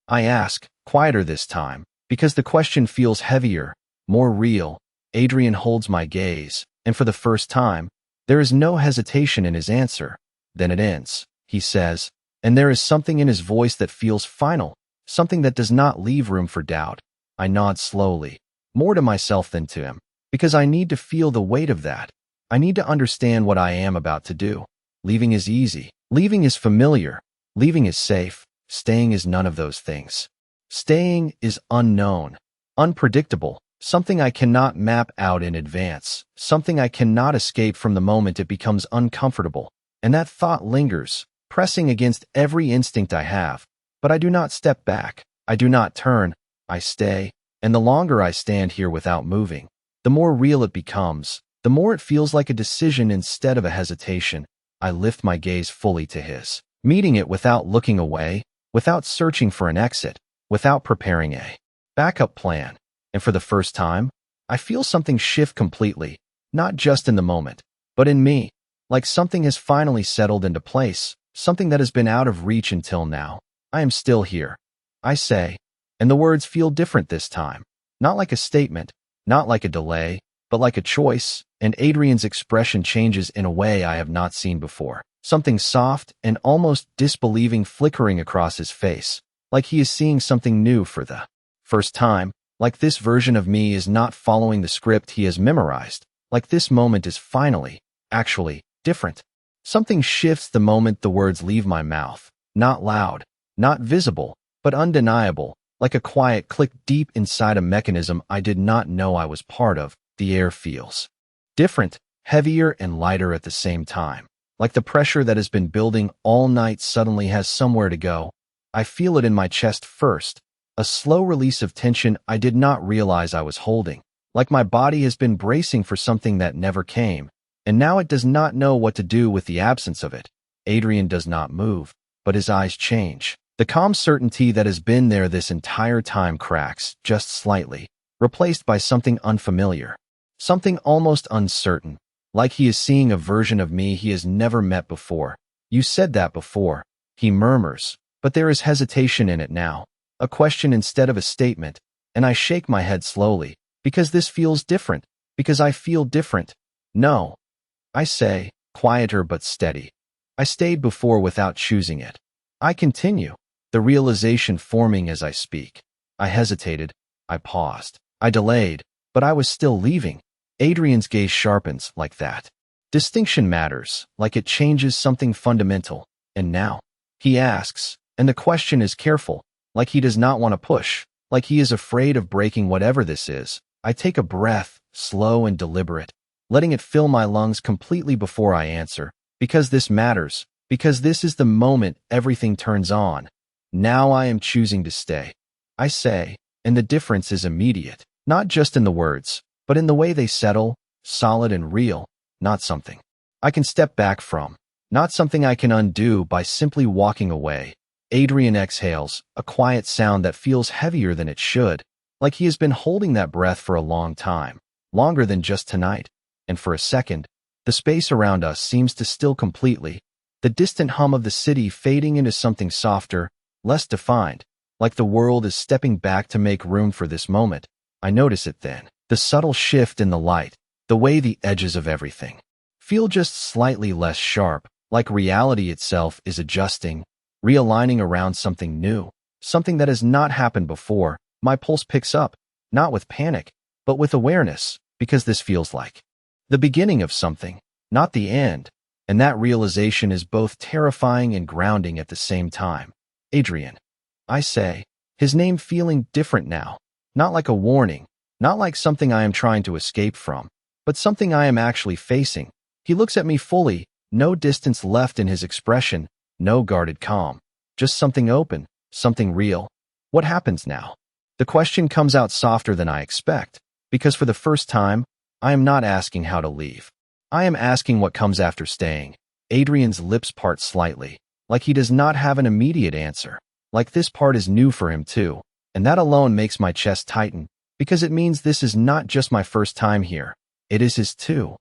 I ask, quieter this time, because the question feels heavier, more real. Adrian holds my gaze, and for the first time, there is no hesitation in his answer. Then it ends, he says, and there is something in his voice that feels final, something that does not leave room for doubt. I nod slowly, more to myself than to him, because I need to feel the weight of that. I need to understand what I am about to do. Leaving is easy. Leaving is familiar. Leaving is safe. Staying is none of those things. Staying is unknown, unpredictable, something I cannot map out in advance, something I cannot escape from the moment it becomes uncomfortable. And that thought lingers, pressing against every instinct I have. But I do not step back. I do not turn. I stay. And the longer I stand here without moving, the more real it becomes, the more it feels like a decision instead of a hesitation. I lift my gaze fully to his, meeting it without looking away, without searching for an exit, without preparing a backup plan. And for the first time, I feel something shift completely, not just in the moment, but in me, like something has finally settled into place, something that has been out of reach until now. I am still here, I say, and the words feel different this time, not like a statement, not like a delay, but like a choice. And Adrian's expression changes in a way I have not seen before. Something soft and almost disbelieving flickering across his face, like he is seeing something new for the first time, like this version of me is not following the script he has memorized, like this moment is finally, actually, different. Something shifts the moment the words leave my mouth, not loud, not visible, but undeniable, like a quiet click deep inside a mechanism I did not know I was part of. The air feels different, heavier and lighter at the same time, like the pressure that has been building all night suddenly has somewhere to go. I feel it in my chest first, a slow release of tension I did not realize I was holding, like my body has been bracing for something that never came, and now it does not know what to do with the absence of it. Adrian does not move, but his eyes change. The calm certainty that has been there this entire time cracks, just slightly, replaced by something unfamiliar. Something almost uncertain, like he is seeing a version of me he has never met before. You said that before, he murmurs, but there is hesitation in it now, a question instead of a statement, and I shake my head slowly, because this feels different, because I feel different. No, I say, quieter but steady. I stayed before without choosing it. I continue, the realization forming as I speak. I hesitated, I paused, I delayed, but I was still leaving. Adrian's gaze sharpens like that. Distinction matters, like it changes something fundamental. And now, he asks, and the question is careful, like he does not want to push, like he is afraid of breaking whatever this is. I take a breath, slow and deliberate, letting it fill my lungs completely before I answer, because this matters, because this is the moment everything turns on. Now I am choosing to stay, I say, and the difference is immediate, not just in the words, but in the way they settle, solid and real, not something I can step back from, not something I can undo by simply walking away. Adrian exhales, a quiet sound that feels heavier than it should, like he has been holding that breath for a long time, longer than just tonight. And for a second, the space around us seems to still completely, the distant hum of the city fading into something softer, less defined, like the world is stepping back to make room for this moment. I notice it then. The subtle shift in the light, the way the edges of everything feel just slightly less sharp, like reality itself is adjusting, realigning around something new, something that has not happened before. My pulse picks up, not with panic, but with awareness, because this feels like the beginning of something, not the end, and that realization is both terrifying and grounding at the same time. Adrian, I say, his name feeling different now, not like a warning, not like something I am trying to escape from, but something I am actually facing. He looks at me fully, no distance left in his expression, no guarded calm. Just something open, something real. What happens now? The question comes out softer than I expect, because for the first time, I am not asking how to leave. I am asking what comes after staying. Adrian's lips part slightly, like he does not have an immediate answer, like this part is new for him too, and that alone makes my chest tighten, because it means this is not just my first time here, it is his too.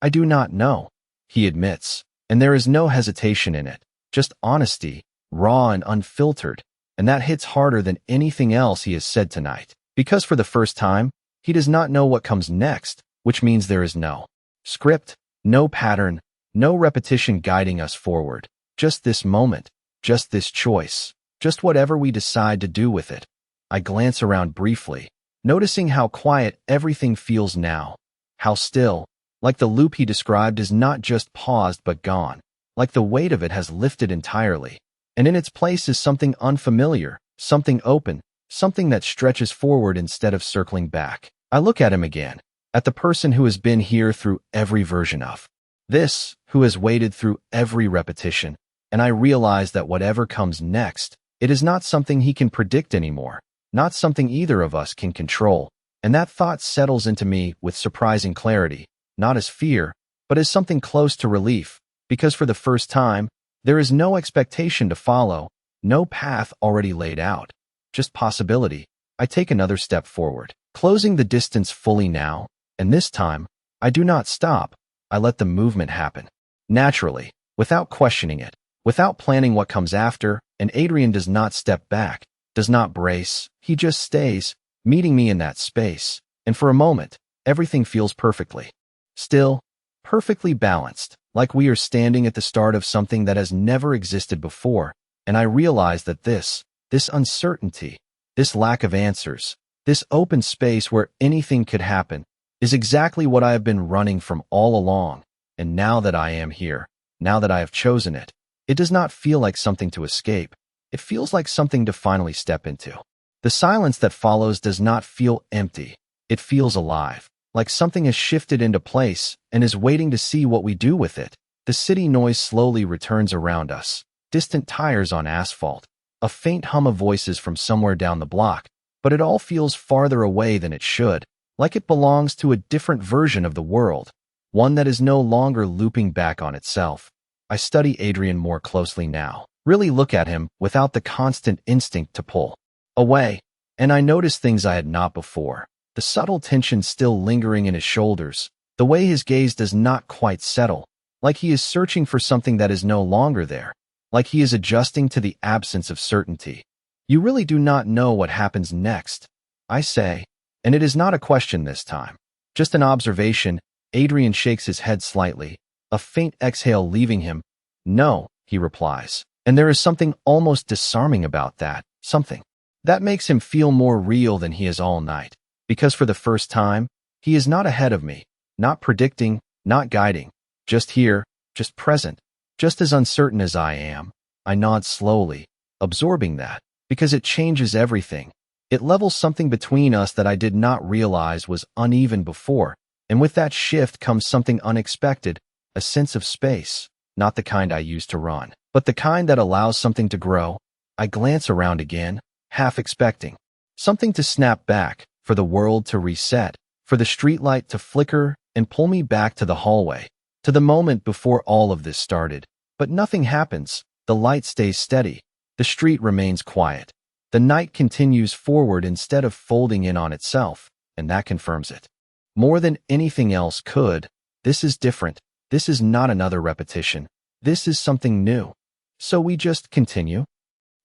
I do not know, he admits, and there is no hesitation in it, just honesty, raw and unfiltered, and that hits harder than anything else he has said tonight, because for the first time, he does not know what comes next, which means there is no script, no pattern, no repetition guiding us forward, just this moment, just this choice, just whatever we decide to do with it. I glance around briefly, noticing how quiet everything feels now, how still, like the loop he described is not just paused but gone, like the weight of it has lifted entirely, and in its place is something unfamiliar, something open, something that stretches forward instead of circling back. I look at him again, at the person who has been here through every version of this, who has waited through every repetition, and I realize that whatever comes next, it is not something he can predict anymore, not something either of us can control, and that thought settles into me with surprising clarity, not as fear, but as something close to relief, because for the first time, there is no expectation to follow, no path already laid out, just possibility. I take another step forward, closing the distance fully now, and this time, I do not stop. I let the movement happen, naturally, without questioning it, without planning what comes after, and Adrian does not step back, does not brace, he just stays, meeting me in that space, and for a moment, everything feels perfectly still, perfectly balanced, like we are standing at the start of something that has never existed before, and I realize that this uncertainty, this lack of answers, this open space where anything could happen, is exactly what I have been running from all along, and now that I am here, now that I have chosen it, it does not feel like something to escape, it feels like something to finally step into. The silence that follows does not feel empty, it feels alive, like something has shifted into place and is waiting to see what we do with it. The city noise slowly returns around us, distant tires on asphalt, a faint hum of voices from somewhere down the block, but it all feels farther away than it should, like it belongs to a different version of the world, one that is no longer looping back on itself. I study Adrian more closely now, really look at him without the constant instinct to pull away, and I notice things I had not before. The subtle tension still lingering in his shoulders, the way his gaze does not quite settle, like he is searching for something that is no longer there, like he is adjusting to the absence of certainty. You really do not know what happens next, I say, and it is not a question this time, just an observation. Adrian shakes his head slightly, a faint exhale leaving him. No, he replies, and there is something almost disarming about that, something that makes him feel more real than he is all night. Because for the first time, he is not ahead of me, not predicting, not guiding, just here, just present, just as uncertain as I am. I nod slowly, absorbing that, because it changes everything. It levels something between us that I did not realize was uneven before, and with that shift comes something unexpected, a sense of space, not the kind I used to run, but the kind that allows something to grow. I glance around again, half expecting something to snap back, for the world to reset, for the streetlight to flicker and pull me back to the hallway, to the moment before all of this started. But nothing happens. The light stays steady. The street remains quiet. The night continues forward instead of folding in on itself, and that confirms it. More than anything else could. This is different. This is not another repetition. This is something new. So we just continue?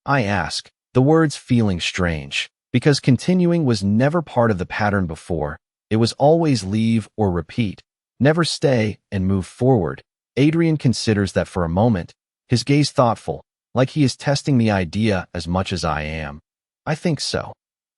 I ask, the words feeling strange. Because continuing was never part of the pattern before. It was always leave or repeat, never stay and move forward. Adrian considers that for a moment, his gaze thoughtful, like he is testing the idea as much as I am. I think so,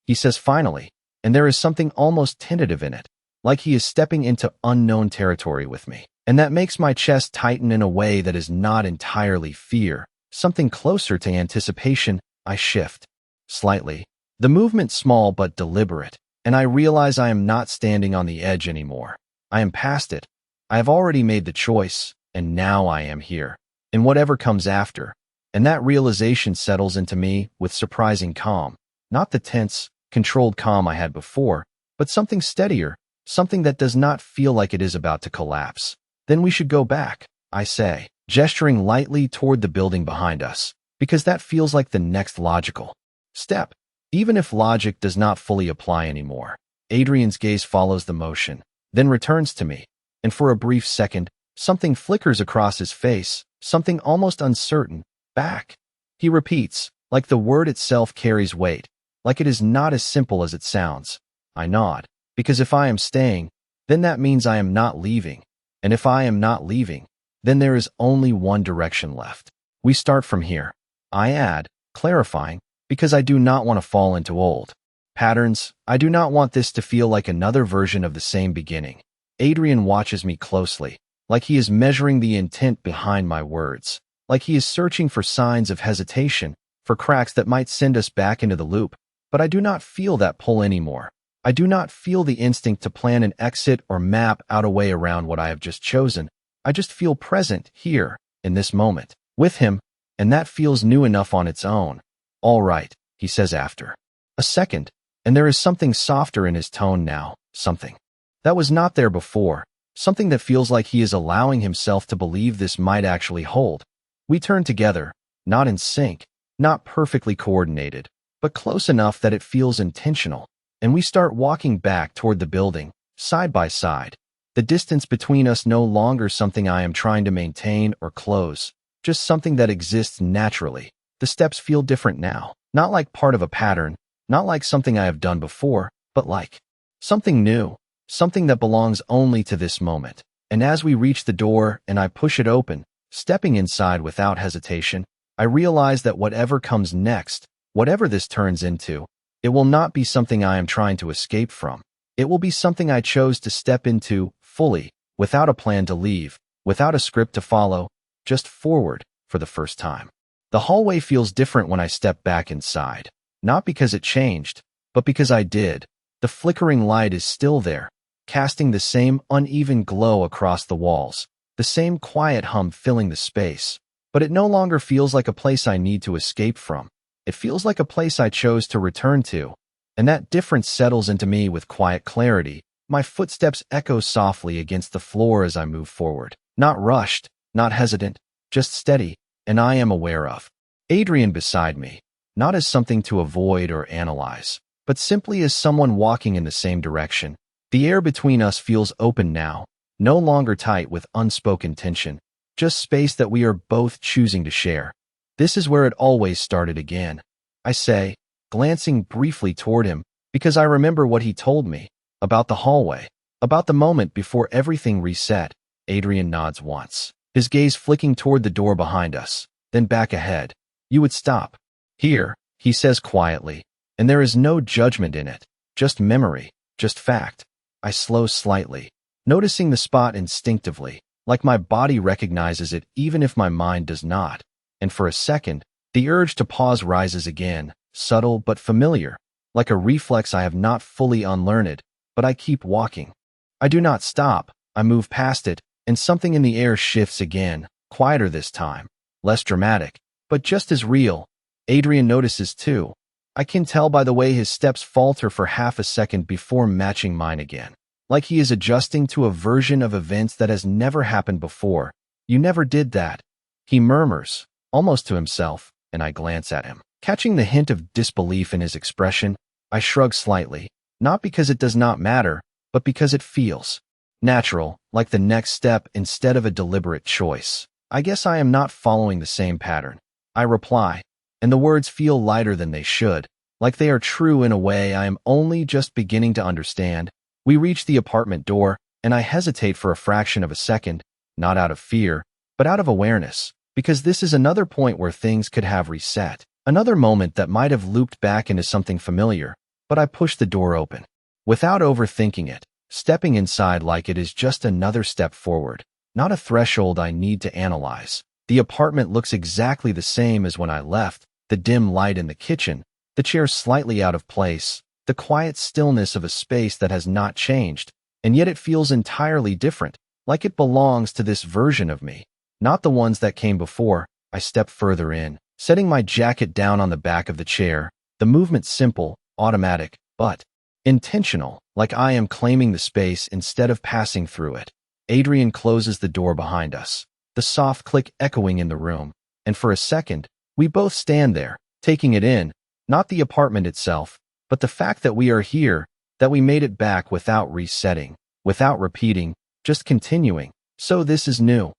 he says finally, and there is something almost tentative in it, like he is stepping into unknown territory with me. And that makes my chest tighten in a way that is not entirely fear, something closer to anticipation. I shift slightly. The movement small but deliberate, and I realize I am not standing on the edge anymore. I am past it. I have already made the choice, and now I am here. And whatever comes after. And that realization settles into me with surprising calm. Not the tense, controlled calm I had before, but something steadier, something that does not feel like it is about to collapse. Then we should go back, I say, gesturing lightly toward the building behind us, because that feels like the next logical step, even if logic does not fully apply anymore. Adrian's gaze follows the motion, then returns to me, and for a brief second, something flickers across his face, something almost uncertain. Back. He repeats, like the word itself carries weight, like it is not as simple as it sounds. I nod, because if I am staying, then that means I am not leaving. And if I am not leaving, then there is only one direction left. We start from here. I add, clarifying, because I do not want to fall into old patterns. I do not want this to feel like another version of the same beginning. Adrian watches me closely, like he is measuring the intent behind my words, like he is searching for signs of hesitation, for cracks that might send us back into the loop. But I do not feel that pull anymore. I do not feel the instinct to plan an exit or map out a way around what I have just chosen. I just feel present here, in this moment, with him, and that feels new enough on its own. All right, he says after a second, and there is something softer in his tone now, something that was not there before, something that feels like he is allowing himself to believe this might actually hold. We turn together, not in sync, not perfectly coordinated, but close enough that it feels intentional, and we start walking back toward the building, side by side. The distance between us no longer something I am trying to maintain or close, just something that exists naturally. The steps feel different now, not like part of a pattern, not like something I have done before, but like something new, something that belongs only to this moment. And as we reach the door and I push it open, stepping inside without hesitation, I realize that whatever comes next, whatever this turns into, it will not be something I am trying to escape from. It will be something I chose to step into fully, without a plan to leave, without a script to follow, just forward for the first time. The hallway feels different when I step back inside, not because it changed, but because I did. The flickering light is still there, casting the same uneven glow across the walls, the same quiet hum filling the space, but it no longer feels like a place I need to escape from. It feels like a place I chose to return to, and that difference settles into me with quiet clarity. My footsteps echo softly against the floor as I move forward, not rushed, not hesitant, just steady, and I am aware of Adrian beside me, not as something to avoid or analyze, but simply as someone walking in the same direction. The air between us feels open now, no longer tight with unspoken tension, just space that we are both choosing to share. This is where it always started again, I say, glancing briefly toward him, because I remember what he told me about the hallway, about the moment before everything reset. Adrian nods once, his gaze flicking toward the door behind us, then back ahead. You would stop here, he says quietly, and there is no judgment in it, just memory, just fact. I slow slightly, noticing the spot instinctively, like my body recognizes it even if my mind does not. And for a second, the urge to pause rises again, subtle but familiar, like a reflex I have not fully unlearned, but I keep walking. I do not stop, I move past it, and something in the air shifts again, quieter this time, less dramatic, but just as real. Adrian notices too. I can tell by the way his steps falter for half a second before matching mine again, like he is adjusting to a version of events that has never happened before. You never did that, he murmurs, almost to himself, and I glance at him. Catching the hint of disbelief in his expression, I shrug slightly, not because it does not matter, but because it feels natural, like the next step instead of a deliberate choice. I guess I am not following the same pattern, I reply, and the words feel lighter than they should, like they are true in a way I am only just beginning to understand. We reach the apartment door, and I hesitate for a fraction of a second, not out of fear, but out of awareness, because this is another point where things could have reset, another moment that might have looped back into something familiar. But I push the door open, without overthinking it, stepping inside like it is just another step forward, not a threshold I need to analyze. The apartment looks exactly the same as when I left, the dim light in the kitchen, the chair slightly out of place, the quiet stillness of a space that has not changed. and yet it feels entirely different, like it belongs to this version of me, not the ones that came before. I step further in, setting my jacket down on the back of the chair, the movement simple, automatic, but intentional, like I am claiming the space instead of passing through it. Adrian closes the door behind us, the soft click echoing in the room, and for a second, we both stand there, taking it in, not the apartment itself, but the fact that we are here, that we made it back without resetting, without repeating, just continuing. So this is new,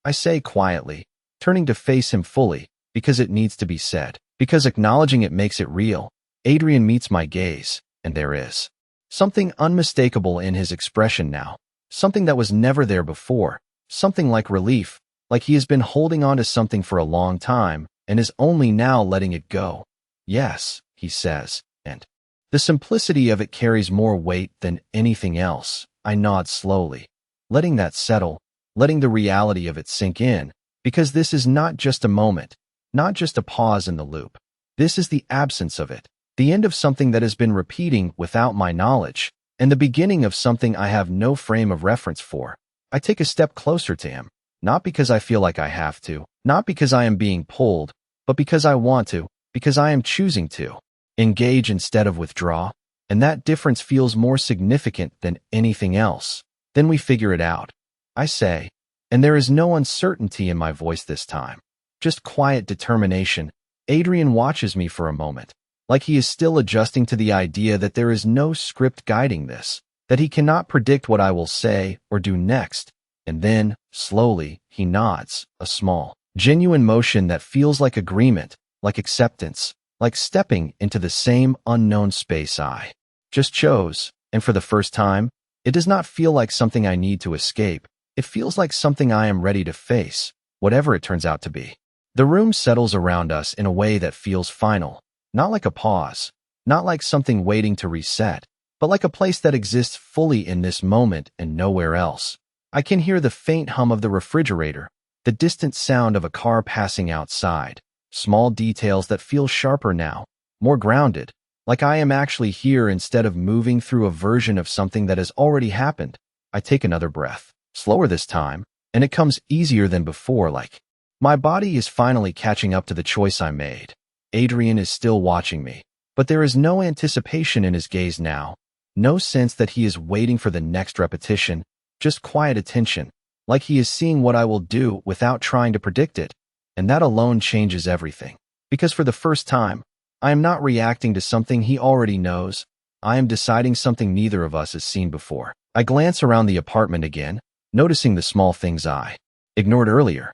I say quietly, turning to face him fully, because it needs to be said, because acknowledging it makes it real. Adrian meets my gaze, and there is something unmistakable in his expression now, something that was never there before, something like relief, like he has been holding on to something for a long time and is only now letting it go. Yes, he says, and the simplicity of it carries more weight than anything else. I nod slowly, letting that settle, letting the reality of it sink in, because this is not just a moment, not just a pause in the loop. This is the absence of it, the end of something that has been repeating without my knowledge, and the beginning of something I have no frame of reference for. I take a step closer to him, not because I feel like I have to, not because I am being pulled, but because I want to, because I am choosing to engage instead of withdraw, and that difference feels more significant than anything else. Then we figure it out, I say, and there is no uncertainty in my voice this time, just quiet determination. Adrian watches me for a moment, like he is still adjusting to the idea that there is no script guiding this, that he cannot predict what I will say or do next, and then, slowly, he nods, a small, genuine motion that feels like agreement, like acceptance, like stepping into the same unknown space I just chose, and for the first time, it does not feel like something I need to escape. It feels like something I am ready to face, whatever it turns out to be. The room settles around us in a way that feels final, not like a pause, not like something waiting to reset, but like a place that exists fully in this moment and nowhere else. I can hear the faint hum of the refrigerator, the distant sound of a car passing outside, small details that feel sharper now, more grounded, like I am actually here instead of moving through a version of something that has already happened. I take another breath, slower this time, and it comes easier than before, like my body is finally catching up to the choice I made. Adrian is still watching me, but there is no anticipation in his gaze now, no sense that he is waiting for the next repetition, just quiet attention, like he is seeing what I will do without trying to predict it. And that alone changes everything, because for the first time, I am not reacting to something he already knows. I am deciding something neither of us has seen before. I glance around the apartment again, noticing the small things I ignored earlier.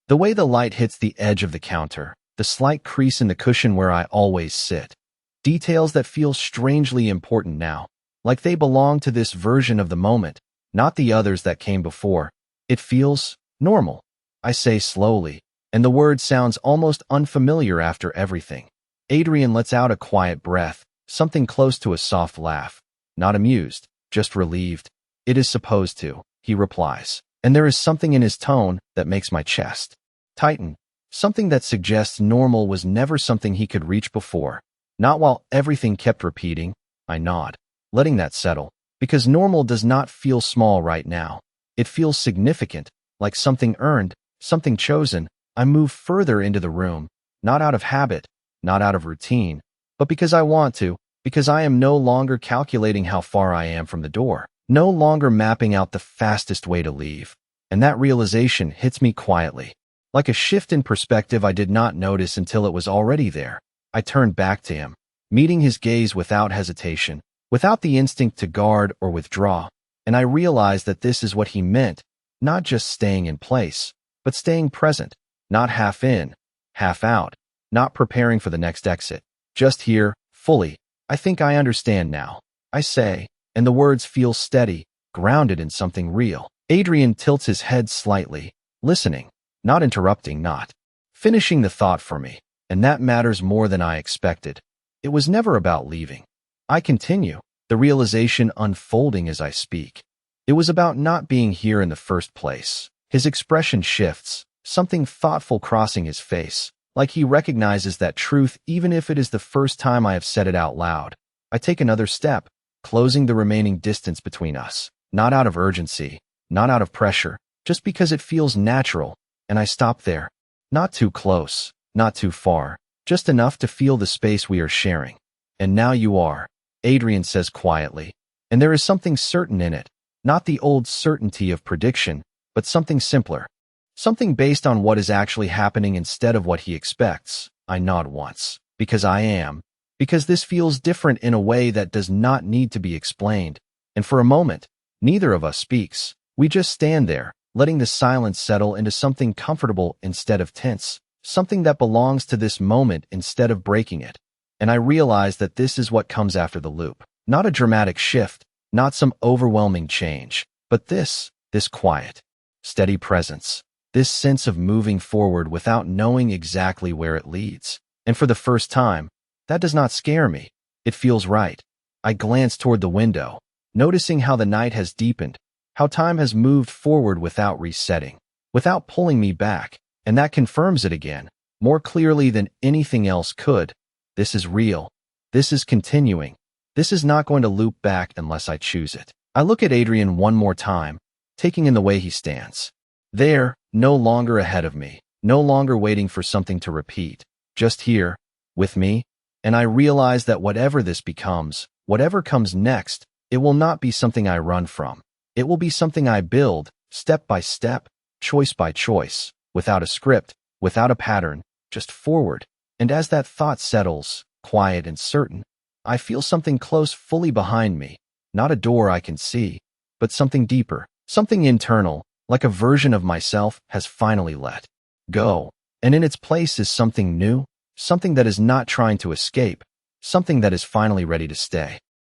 The way the light hits the edge of the counter, the slight crease in the cushion where I always sit. Details that feel strangely important now, like they belong to this version of the moment, not the others that came before. It feels normal, I say slowly, and the word sounds almost unfamiliar after everything. Adrian lets out a quiet breath, something close to a soft laugh. Not amused, just relieved. It is supposed to, he replies, and there is something in his tone that makes my chest tighten, something that suggests normal was never something he could reach before. Not while everything kept repeating. I nod, letting that settle, because normal does not feel small right now. It feels significant, like something earned, something chosen. I move further into the room, not out of habit, not out of routine, but because I want to, because I am no longer calculating how far I am from the door, no longer mapping out the fastest way to leave. And that realization hits me quietly, like a shift in perspective I did not notice until it was already there. I turned back to him, meeting his gaze without hesitation, without the instinct to guard or withdraw, and I realized that this is what he meant, not just staying in place, but staying present, not half in, half out, not preparing for the next exit, just here, fully. I think I understand now, I say, and the words feel steady, grounded in something real. Adrian tilts his head slightly, listening, not interrupting, not finishing the thought for me, and that matters more than I expected. It was never about leaving. I continue, the realization unfolding as I speak. It was about not being here in the first place. His expression shifts, something thoughtful crossing his face, like he recognizes that truth even if it is the first time I have said it out loud. I take another step, closing the remaining distance between us, Not out of urgency, not out of pressure, just because it feels natural, and I stop there. Not too close, not too far, just enough to feel the space we are sharing. And now you are, Adrian says quietly. And there is something certain in it, not the old certainty of prediction, but something simpler. Something based on what is actually happening instead of what he expects. I nod once. Because I am. Because this feels different in a way that does not need to be explained. And for a moment, neither of us speaks. We just stand there, letting the silence settle into something comfortable instead of tense, something that belongs to this moment instead of breaking it. And I realize that this is what comes after the loop. Not a dramatic shift, not some overwhelming change, but this quiet, steady presence, this sense of moving forward without knowing exactly where it leads. And for the first time, that does not scare me. It feels right. I glance toward the window, noticing how the night has deepened, how time has moved forward without resetting, without pulling me back, and that confirms it again, more clearly than anything else could. This is real. This is continuing. This is not going to loop back unless I choose it. I look at Adrian one more time, taking in the way he stands. There, no longer ahead of me, no longer waiting for something to repeat, just here, with me, and I realize that whatever this becomes, whatever comes next, it will not be something I run from. It will be something I build, step by step, choice by choice, without a script, without a pattern, just forward. And as that thought settles, quiet and certain, I feel something close fully behind me, not a door I can see, but something deeper, something internal, like a version of myself has finally let go. And in its place is something new, something that is not trying to escape, something that is finally ready to stay.